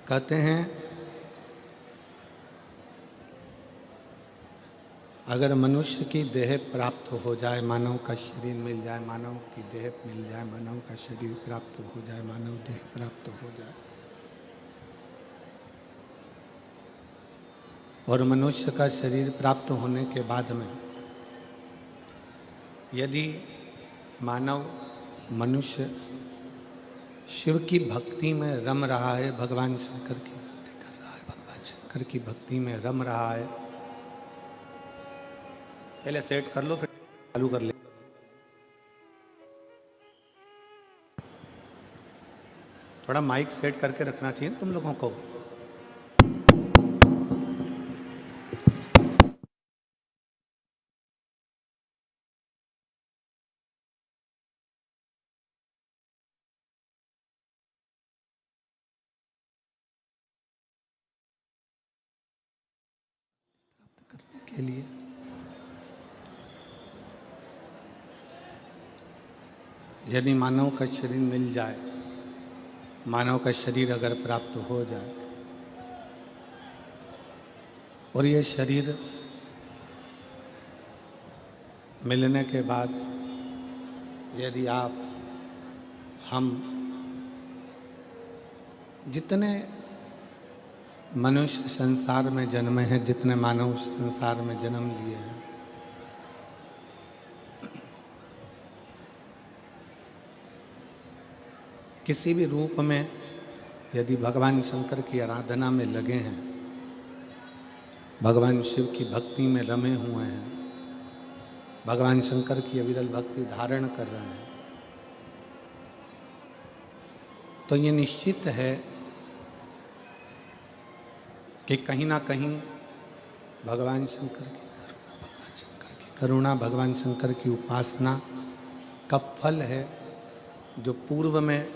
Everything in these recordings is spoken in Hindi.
कहते हैं अगर मनुष्य की देह प्राप्त हो जाए, मानव का शरीर मिल जाए, मानव की देह मिल जाए, मानव का शरीर प्राप्त हो जाए, मानव देह प्राप्त हो जाए और मनुष्य का शरीर प्राप्त होने के बाद में यदि मानव मनुष्य शिव की भक्ति में रम रहा है, भगवान शंकर की भक्ति कर रहा है, भगवान शंकर की भक्ति में रम रहा है, पहले सेट कर लो फिर चालू कर ले। थोड़ा माइक सेट करके रखना चाहिए तुम लोगों को। के लिए यदि मानव का शरीर मिल जाए, मानव का शरीर अगर प्राप्त हो जाए और ये शरीर मिलने के बाद यदि आप हम जितने मनुष्य संसार में जन्मे हैं, जितने मानव संसार में जन्म लिए हैं, किसी भी रूप में यदि भगवान शंकर की आराधना में लगे हैं, भगवान शिव की भक्ति में रमे हुए हैं, भगवान शंकर की अविरल भक्ति धारण कर रहे हैं, तो ये निश्चित है कि कहीं ना कहीं भगवान शंकर की करुणा, भगवान शंकर की उपासना का फल है जो पूर्व में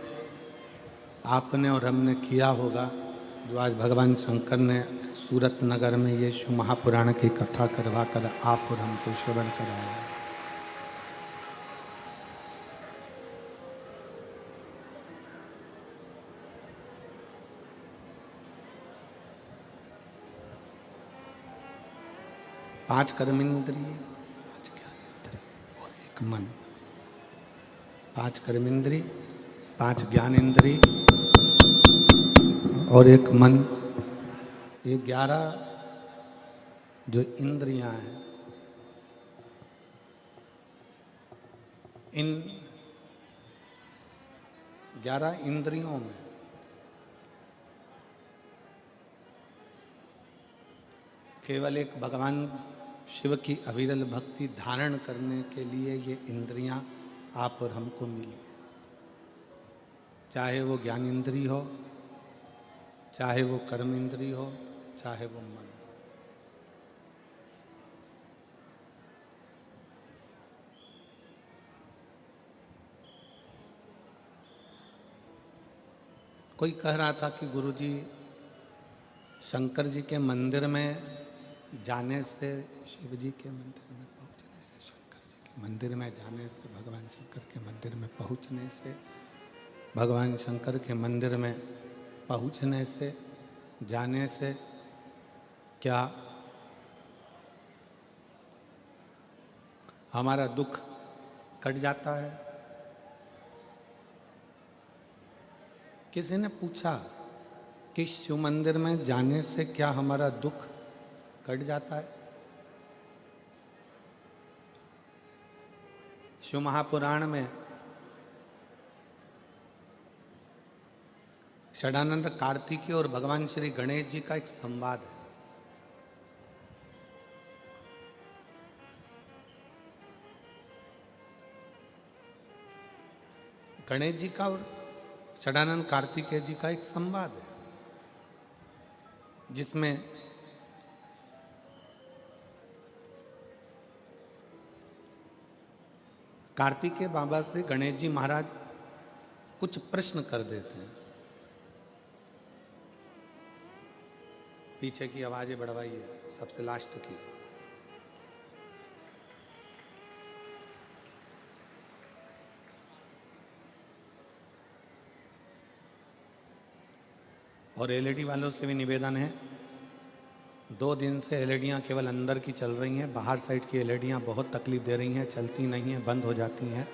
आपने और हमने किया होगा, जो आज भगवान शंकर ने सूरत नगर में ये शिव महापुराण की कथा करवा कर आप और हमको श्रवण कराया है। पांच कर्मेंद्रिय, पांच ज्ञानेंद्रिय और एक मन। पांच कर्मेंद्रिय, पांच ज्ञानेंद्रिय और एक मन, ये 11 जो इंद्रियां हैं, इन 11 इंद्रियों में केवल एक भगवान शिव की अविरल भक्ति धारण करने के लिए ये इंद्रियां आप और हमको मिली, चाहे वो ज्ञान इंद्रिय हो, चाहे वो कर्म इंद्रिय हो, चाहे वो मन। कोई कह रहा था कि गुरुजी शंकर जी के मंदिर में जाने से, शिव जी के मंदिर में पहुंचने से, शंकर जी के मंदिर में जाने से, भगवान शंकर के मंदिर में पहुंचने से, भगवान शंकर के मंदिर में पहुंचने से, जाने से क्या हमारा दुख कट जाता है? किसी ने पूछा कि शिव मंदिर में जाने से क्या हमारा दुख कट जाता है? शिव महापुराण में षडानंद कार्तिकेय और भगवान श्री गणेश जी का एक संवाद है। गणेश जी का और षडानंद कार्तिकेय जी का एक संवाद है, जिसमें कार्तिकेय बाबा से गणेश जी महाराज कुछ प्रश्न कर देते हैं। पीछे की आवाजें बढ़वाइए, सबसे लास्ट की। और एलईडी वालों से भी निवेदन है, 2 दिन से एलईडियाँ केवल अंदर की चल रही हैं, बाहर साइड की एलईडियाँ बहुत तकलीफ दे रही हैं, चलती नहीं हैं, बंद हो जाती हैं।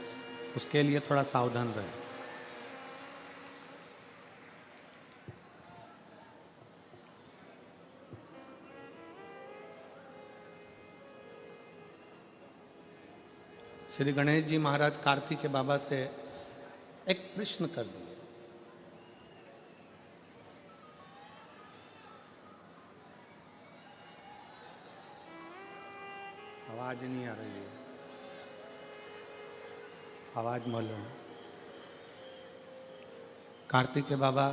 उसके लिए थोड़ा सावधान रहें। श्री गणेश जी महाराज कार्तिक के बाबा से एक प्रश्न कर दिए। आवाज नहीं आ रही है, आवाज मोल रहे हैं। कार्तिक के बाबा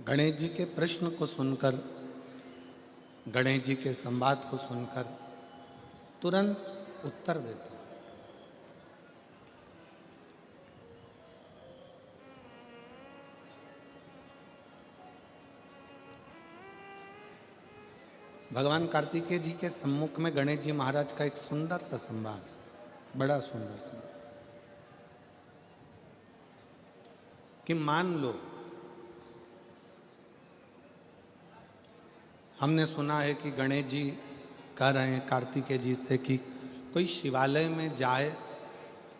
गणेश जी के प्रश्न को सुनकर, गणेश जी के संवाद को सुनकर तुरंत उत्तर देते हैं। भगवान कार्तिकेय जी के सम्मुख में गणेश जी महाराज का एक सुंदर सा संवाद है, बड़ा सुंदर संवाद, कि मान लो हमने सुना है कि गणेश जी कह रहे हैं कार्तिकेय जी से कि कोई शिवालय में जाए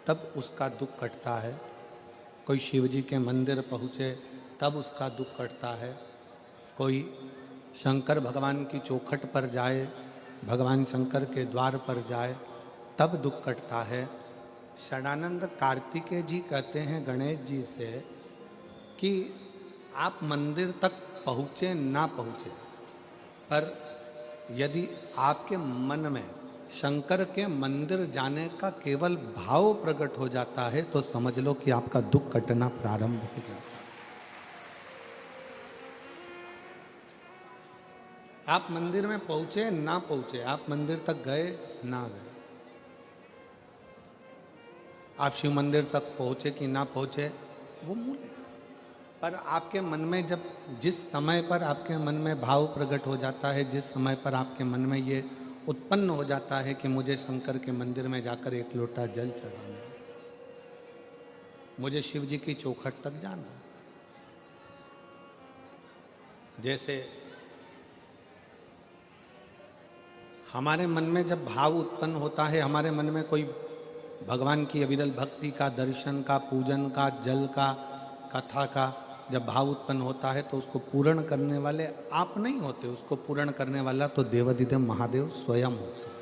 तब उसका दुख कटता है, कोई शिव जी के मंदिर पहुँचे तब उसका दुख कटता है, कोई शंकर भगवान की चौखट पर जाए, भगवान शंकर के द्वार पर जाए तब दुख कटता है। षडानंद कार्तिकेय जी कहते हैं गणेश जी से कि आप मंदिर तक पहुँचे ना पहुँचे, पर यदि आपके मन में शंकर के मंदिर जाने का केवल भाव प्रकट हो जाता है तो समझ लो कि आपका दुख कटना प्रारंभ हो जाता है। आप मंदिर में पहुंचे ना पहुंचे, आप मंदिर तक गए ना गए, आप शिव मंदिर तक पहुंचे कि ना पहुंचे वो मूल है, पर आपके मन में जब जिस समय पर आपके मन में भाव प्रकट हो जाता है, जिस समय पर आपके मन में ये उत्पन्न हो जाता है कि मुझे शंकर के मंदिर में जाकर एक लोटा जल चढ़ाना है, मुझे शिव जी की चौखट तक जाना है। जैसे हमारे मन में जब भाव उत्पन्न होता है, हमारे मन में कोई भगवान की अविरल भक्ति का, दर्शन का, पूजन का, जल का, कथा का जब भाव उत्पन्न होता है तो उसको पूर्ण करने वाले आप नहीं होते, उसको पूर्ण करने वाला तो देवाधिदेव महादेव स्वयं होते हैं।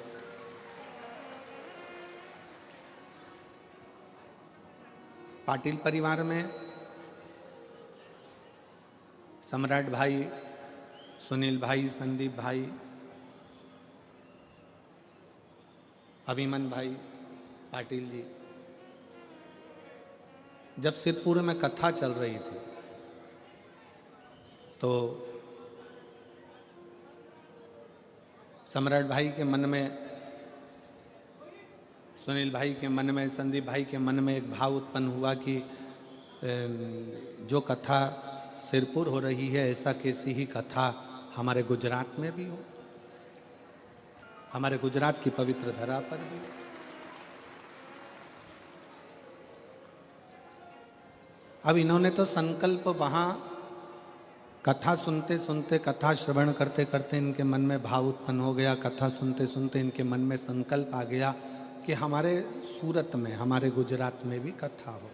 पाटिल परिवार में सम्राट भाई, सुनील भाई, संदीप भाई, अभिमन भाई पाटिल जी, जब सिरपुर में कथा चल रही थी तो सम्राट भाई के मन में, सुनील भाई के मन में, संदीप भाई के मन में एक भाव उत्पन्न हुआ कि जो कथा सिरपुर हो रही है ऐसा कैसी ही कथा हमारे गुजरात में भी हो, हमारे गुजरात की पवित्र धरा पर भी। अब इन्होंने तो संकल्प वहां कथा सुनते सुनते, कथा श्रवण करते करते इनके मन में भाव उत्पन्न हो गया, कथा सुनते सुनते इनके मन में संकल्प आ गया कि हमारे सूरत में, हमारे गुजरात में भी कथा हो।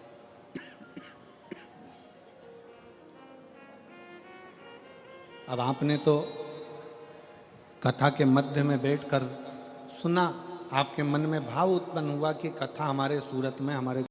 अब आपने तो कथा के मध्य में बैठकर सुना, आपके मन में भाव उत्पन्न हुआ कि कथा हमारे सूरत में, हमारे